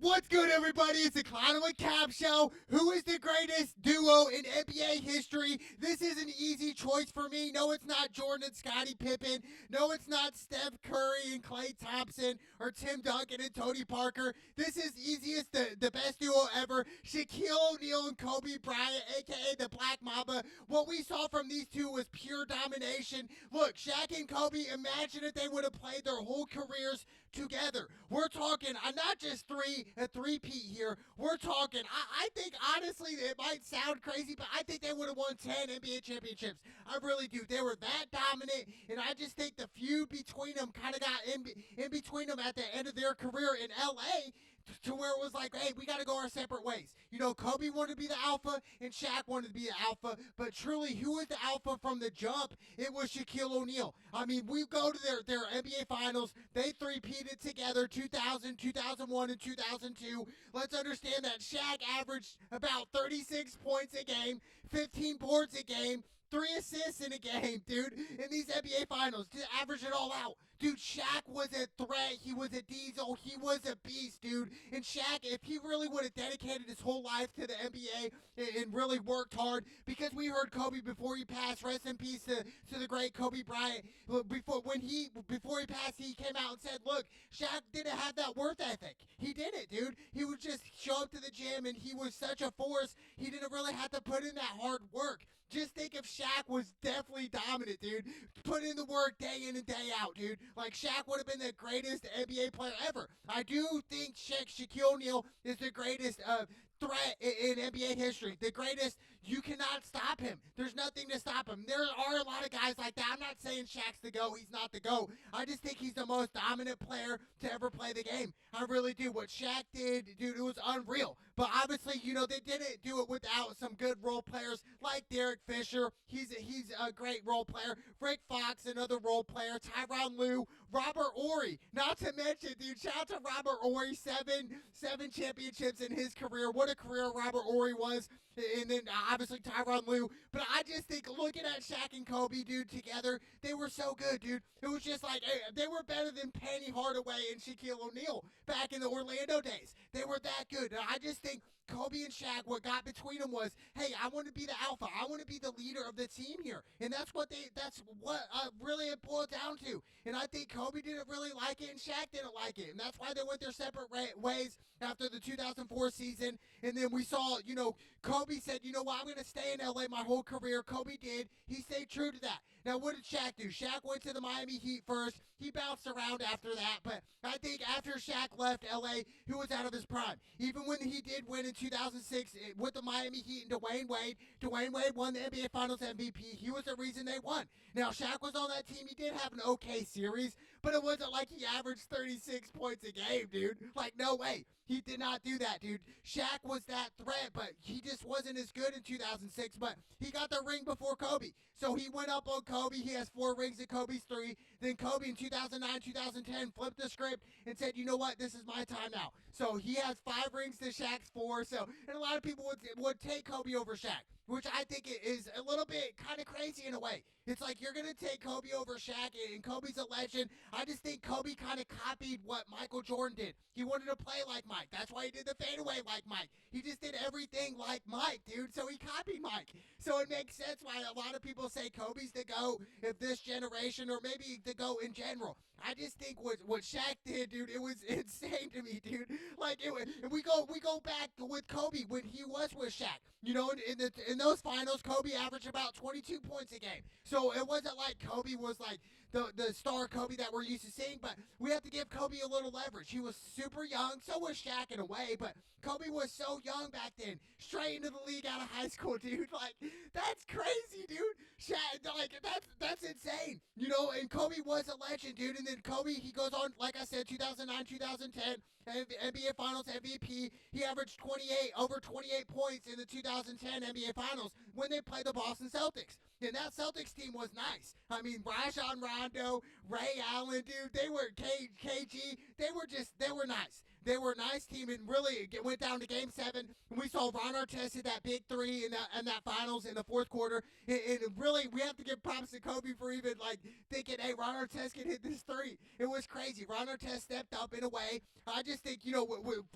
What's good, everybody? It's the Clown with Cap Show. Who is the greatest duo in NBA history? This is an easy choice for me. No, it's not Jordan and Scottie Pippen. No, it's not Steph Curry and Klay Thompson or Tim Duncan and Tony Parker. This is easiest, the best duo ever. Shaquille O'Neal and Kobe Bryant, aka the Black Mamba. What we saw from these two was pure domination. Look, Shaq and Kobe, imagine if they would have played their whole careers together. We're talking not just a three-peat here. We're talking, I think, honestly, it might sound crazy, but I think they would have won 10 NBA championships. I really do. They were that dominant, and I just think the feud between them kind of got in between them at the end of their career in LA to where it was like, hey, we got to go our separate ways. You know, Kobe wanted to be the alpha and Shaq wanted to be the alpha, but truly, who was the alpha from the jump? It was Shaquille O'Neal. I mean, we go to their NBA finals. They three-peated together 2000, 2001, and 2002. Let's understand that Shaq averaged about 36 points a game, 15 boards a game, 3 assists in a game, dude, in these NBA finals. To average it all out. Dude, Shaq was a threat. He was a diesel. He was a beast, dude. And Shaq, if he really would have dedicated his whole life to the NBA and really worked hard, because we heard Kobe before he passed, rest in peace to the great Kobe Bryant. Before he passed, he came out and said, look, Shaq didn't have that worth ethic. He didn't, dude. He would just show up to the gym and he was such a force. He didn't really have to put in that hard work. Just think if Shaq was definitely dominant, dude. Put in the work day in and day out, dude. Like, Shaq would have been the greatest NBA player ever. I do think Shaquille O'Neal is the greatest threat in NBA history. The greatest. You cannot stop him. There's nothing to stop him. There are a lot of guys like that. I'm not saying Shaq's the GOAT. He's not the GOAT. I just think he's the most dominant player to ever play the game. I really do. What Shaq did, dude, it was unreal. But obviously, you know, they didn't do it without some good role players like Derek Fisher. He's a great role player. Rick Fox, another role player. Tyronn Lue, Robert Horry. Not to mention, dude, shout out to Robert Horry. Seven championships in his career. What a career Robert Horry was. And then obviously Tyronn Lue. But I just think looking at Shaq and Kobe, dude, together, they were so good, dude. It was just like, they were better than Penny Hardaway and Shaquille O'Neal back in the Orlando days. They were that good. And I just think Kobe and Shaq, what got between them was, hey, I want to be the alpha. I want to be the leader of the team here. And that's what really it boiled down to. And I think Kobe didn't really like it and Shaq didn't like it. And that's why they went their separate ways after the 2004 season. And then we saw, you know, Kobe said, you know what, I'm going to stay in LA my whole career. Kobe did. He stayed true to that. Now, what did Shaq do? Shaq went to the Miami Heat first. He bounced around after that. But I think after Shaq left LA, he was out of his prime. Even when he did win in 2006 with the Miami Heat and Dwayne Wade won the NBA Finals MVP. He was the reason they won. Now, Shaq was on that team. He did have an okay series, but it wasn't like he averaged 36 points a game, dude. Like, no way. He did not do that, dude. Shaq was that threat, but he just wasn't as good in 2006, but he got the ring before Kobe. So he went up on Kobe. He has 4 rings and Kobe's 3. Then Kobe in 2009, 2010 flipped the script and said, you know what, this is my time now. So he has 5 rings to Shaq's 4. So, and a lot of people would take Kobe over Shaq, which I think is a little bit kind of crazy in a way. It's like you're going to take Kobe over Shaq, and Kobe's a legend. I just think Kobe kind of copied what Michael Jordan did. He wanted to play like Mike. That's why he did the fadeaway like Mike. He just did everything like Mike, dude. So he copied Mike. So it makes sense why a lot of people say Kobe's the GOAT of this generation, or maybe the GOAT in general. I just think what Shaq did, dude, it was insane to me, dude. Like, and we go back with Kobe when he was with Shaq. You know, in those finals, Kobe averaged about 22 points a game. So it wasn't like Kobe was like the star Kobe that we're used to seeing, but we have to give Kobe a little leverage. He was super young, so was Shaq in a way, but Kobe was so young back then. Straight into the league out of high school, dude. Like, that's crazy, dude. Shaq, like, that's insane. You know, and Kobe was a legend, dude. And then Kobe, he goes on, like I said, 2009, 2010, NBA Finals MVP. He averaged over 28 points in the 2010 NBA Finals when they played the Boston Celtics. And that Celtics team was nice. I mean, Rajon Rondo, Ray Allen, dude, they were KG. They were nice. They were a nice team, and really it went down to Game 7, and we saw Ron Artest hit that big three in that finals in the fourth quarter. And really, we have to give props to Kobe for even like thinking, hey, Ron Artest can hit this three. It was crazy. Ron Artest stepped up in a way. I just think,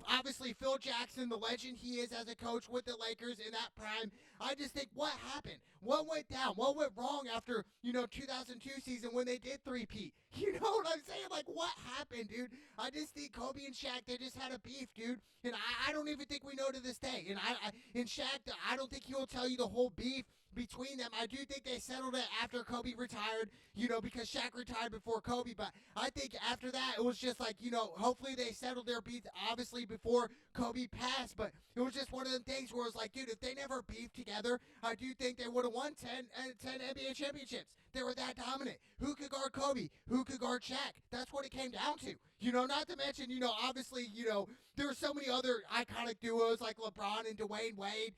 obviously Phil Jackson, the legend he is as a coach with the Lakers in that prime, I just think what happened? What went down? What went wrong after, 2002 season when they did three-peat? You know what I'm saying? Like, what happened, dude? I just think Kobe and Shaq, they just had a beef, dude. And I don't even think we know to this day. And Shaq, I don't think he'll tell you the whole beef between them. I do think they settled it after Kobe retired, because Shaq retired before Kobe. But I think after that, it was just like, hopefully they settled their beef, obviously, before Kobe passed. But it was just one of them things where it's like, dude, if they never beefed together, I do think they would have won 10 NBA championships. They were that dominant. Who could guard Kobe? Who could guard Shaq? That's what it came down to. Not to mention, obviously, there were so many other iconic duos like LeBron and Dwayne Wade,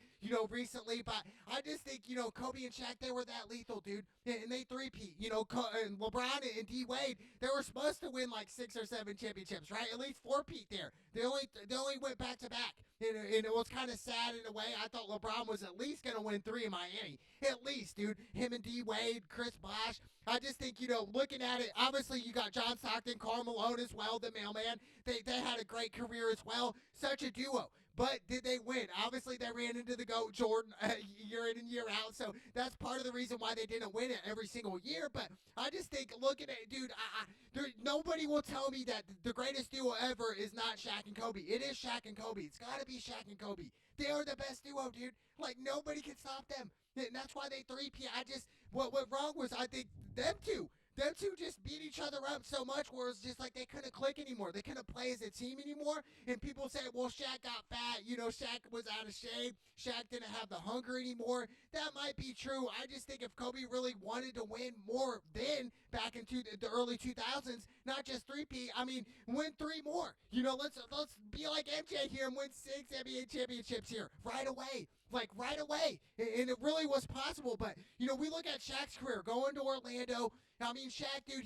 recently. But I just think, Kobe and Shaq, they were that lethal, dude. And they three-peat. And LeBron and D Wade, they were supposed to win like 6 or 7 championships, right? At least 4-peat there. They only went back to back. And it was kind of sad in a way. I thought LeBron was at least going to win 3 in Miami. At least, dude. Him and D Wade, Chris Bosh. I just think, looking at it, obviously you got John Stockton, Karl Malone as well, the mailman. They had a great career as well. Such a duo. But did they win? Obviously, they ran into the GOAT, Jordan, year in and year out. So that's part of the reason why they didn't win it every single year. But I just think, looking at it, dude, nobody will tell me that the greatest duo ever is not Shaq and Kobe. It is Shaq and Kobe. It's got to be Shaq and Kobe. They are the best duo, dude. Like, nobody can stop them. And that's why they three-peat. What went wrong was, I think, them two just beat each other up so much where it's just like they couldn't click anymore. They couldn't play as a team anymore. And people say, well, Shaq got fat. Shaq was out of shape. Shaq didn't have the hunger anymore. That might be true. I just think if Kobe really wanted to win more then, back into the early 2000s, not just three-peat, win 3 more. Let's be like MJ here and win 6 NBA championships here right away. Like, right away. And it really was possible. But, we look at Shaq's career going to Orlando. Shaq, dude,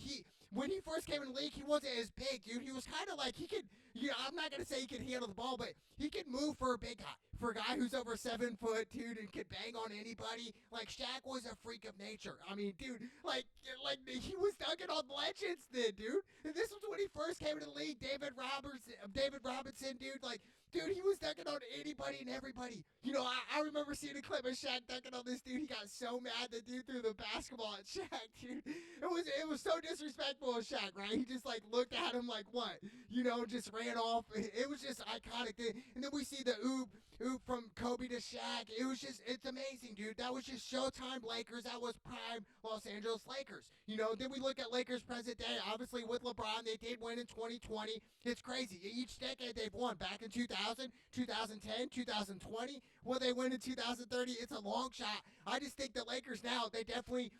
when he first came in the league, he wasn't as big, dude. He was kind of like, he could, I'm not going to say he could handle the ball, but he could move for a big guy. For a guy who's over 7 foot, dude, and could bang on anybody. Like, Shaq was a freak of nature. Dude, like he was dunking on legends then, dude. And this was when he first came into the league. David Robinson, dude, dude, he was dunking on anybody and everybody. I remember seeing a clip of Shaq dunking on this dude. He got so mad the dude threw the basketball at Shaq, dude. It was so disrespectful of Shaq, right? He just looked at him like, what? Just ran off. It was just iconic. And then we see the oop from Kobe to Shaq. It's amazing, dude. That was just Showtime Lakers. That was prime Los Angeles Lakers. Then we look at Lakers present day. Obviously with LeBron, they did win in 2020. It's crazy. Each decade they've won. Back in 2000, 2010, 2020. Will they win in 2030? It's a long shot. I just think the Lakers now, they definitely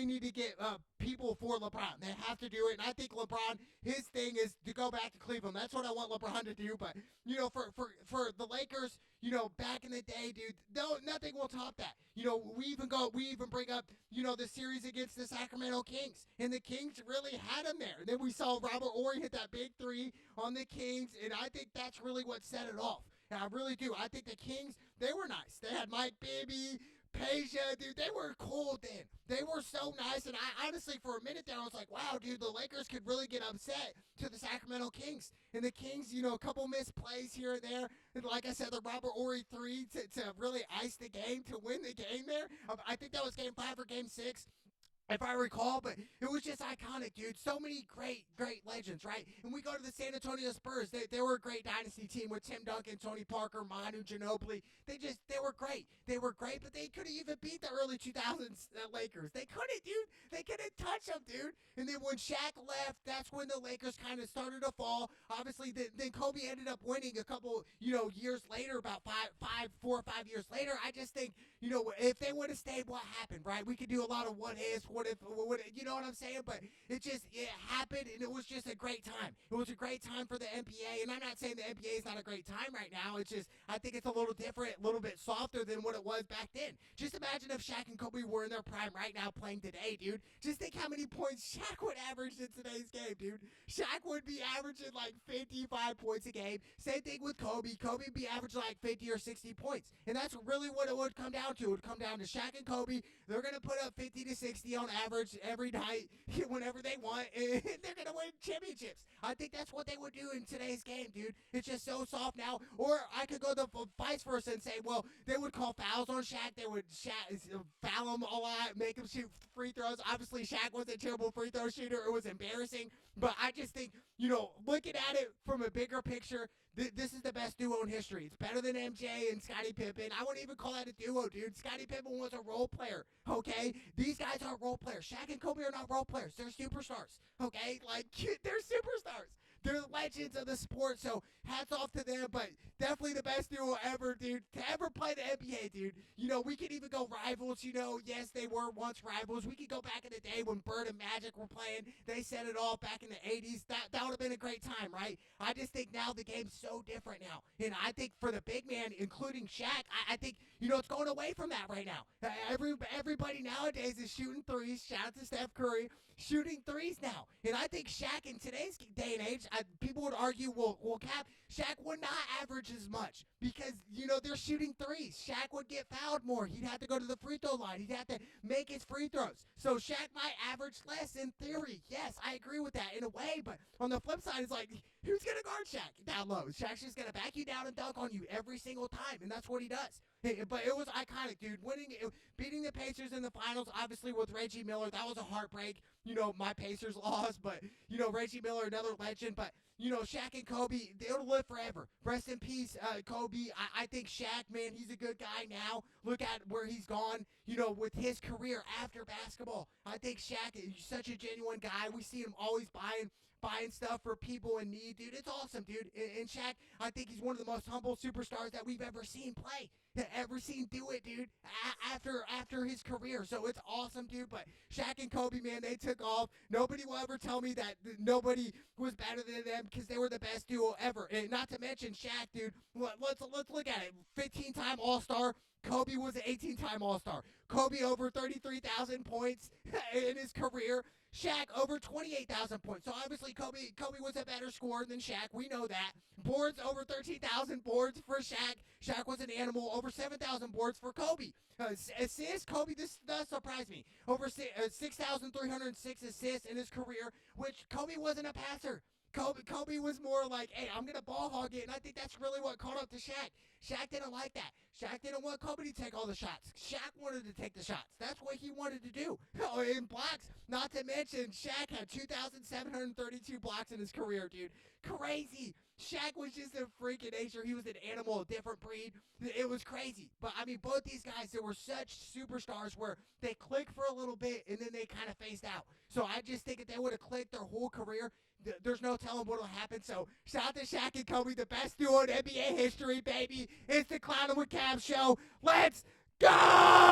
need to get people for LeBron. They have to do it. And I think LeBron, his thing is to go back to Cleveland. That's what I want LeBron to do. But, for the Lakers, back in the day, dude, nothing will top that. We even bring up, the series against the Sacramento Kings. And the Kings really had him there. And then we saw Robert Horry hit that big 3 on the Kings. And I think that's really what set it off. And I really do. I think the Kings, they were nice. They had Mike Bibby, Peja, dude, they were cool then. They were so nice, and I honestly, for a minute there, I was like, wow, dude, the Lakers could really get upset to the Sacramento Kings. And the Kings, a couple missed plays here and there. And like I said, the Robert Horry 3 to really ice the game, to win the game there. I think that was Game 5 or Game 6. If I recall, but it was just iconic, dude. So many great legends, right? And we go to the San Antonio Spurs. They were a great dynasty team with Tim Duncan, Tony Parker, Manu Ginobili. They were great. They were great, but they couldn't even beat the early 2000s Lakers. They couldn't, dude. They couldn't touch them, dude. And then when Shaq left, that's when the Lakers kind of started to fall. Obviously, then Kobe ended up winning a couple, years later, about 4 or 5 years later. I just think, if they would have stayed, what happened, right? We could do a lot of what ifs, what you know what I'm saying? But it happened, and it was just a great time. It was a great time for the NBA, and I'm not saying the NBA is not a great time right now. It's just, I think it's a little different, a little bit softer than what it was back then. Just imagine if Shaq and Kobe were in their prime right now playing today, dude. Just think how many points Shaq would average in today's game, dude. Shaq would be averaging like 55 points a game. Same thing with Kobe. Kobe would be averaging like 50 or 60 points. And that's really what it would come down to. It would come down to Shaq and Kobe. They're going to put up 50 to 60 on average every night whenever they want, and they're going to win championships. I think that's what they would do in today's game, dude. It's just so soft now. Or I could go the vice versa and say, well, they would call fouls on Shaq. They would foul him a lot, make him shoot free throws. Obviously, Shaq was a terrible free throw shooter. It was embarrassing. But I just think, looking at it from a bigger picture, this is the best duo in history. It's better than MJ and Scottie Pippen. I wouldn't even call that a duo, dude. Scottie Pippen was a role player, okay? These guys aren't role players. Shaq and Kobe are not role players. They're superstars, okay? Like, they're superstars. They're legends of the sport, so hats off to them, but definitely the best duo ever, dude, to ever play the NBA, dude. We could even go rivals, yes, they were once rivals. We could go back in the day when Bird and Magic were playing. They set it all back in the 80s. That would have been a great time, right? I just think now the game's so different now, and I think for the big man, including Shaq, I think, it's going away from that right now. Everybody nowadays is shooting threes. Shout out to Steph Curry, shooting threes now. And I think Shaq in today's day and age, people would argue, well, Cap, Shaq would not average as much because, they're shooting threes. Shaq would get fouled more. He'd have to go to the free throw line. He'd have to make his free throws. So Shaq might average less in theory. Yes, I agree with that in a way, but on the flip side, it's like, who's going to guard Shaq down low? Shaq's just going to back you down and dunk on you every single time, and that's what he does. But it was iconic, dude. Beating the Pacers in the finals, obviously with Reggie Miller, that was a heartbreak. My Pacers lost, but, Reggie Miller, another legend. But, Shaq and Kobe, they'll live forever. Rest in peace, Kobe. I think Shaq, man, he's a good guy now. Look at where he's gone, with his career after basketball. I think Shaq is such a genuine guy. We see him always buying stuff for people in need, dude. It's awesome, dude. And Shaq, I think he's one of the most humble superstars that we've ever seen play, ever seen do it, dude, after his career. So it's awesome, dude. But Shaq and Kobe, man, they took off. Nobody will ever tell me that nobody was better than them because they were the best duo ever. And not to mention Shaq, dude. Let's look at it. 15-time All-Star. Kobe was an 18-time All-Star. Kobe over 33,000 points in his career. Shaq over 28,000 points. So obviously Kobe was a better scorer than Shaq. We know that. Boards over 13,000 boards for Shaq. Shaq was an animal. Over 7,000 boards for Kobe. Assists, Kobe, this does surprise me. Over 6,306 assists in his career, which Kobe wasn't a passer. Kobe was more like, hey, I'm going to ball hog it, and I think that's really what caught up to Shaq. Shaq didn't like that. Shaq didn't want Kobe to take all the shots. Shaq wanted to take the shots. That's what he wanted to do. In blocks, not to mention, Shaq had 2,732 blocks in his career, dude. Crazy. Shaq was just a freak in nature. He was an animal, a different breed. It was crazy. But, I mean, both these guys, they were such superstars where they clicked for a little bit and then they kind of phased out. So I just think if they would have clicked their whole career, there's no telling what will happen. So shout out to Shaq and Kobe, the best duo in NBA history, baby. It's the Clown with Cam show. Let's go!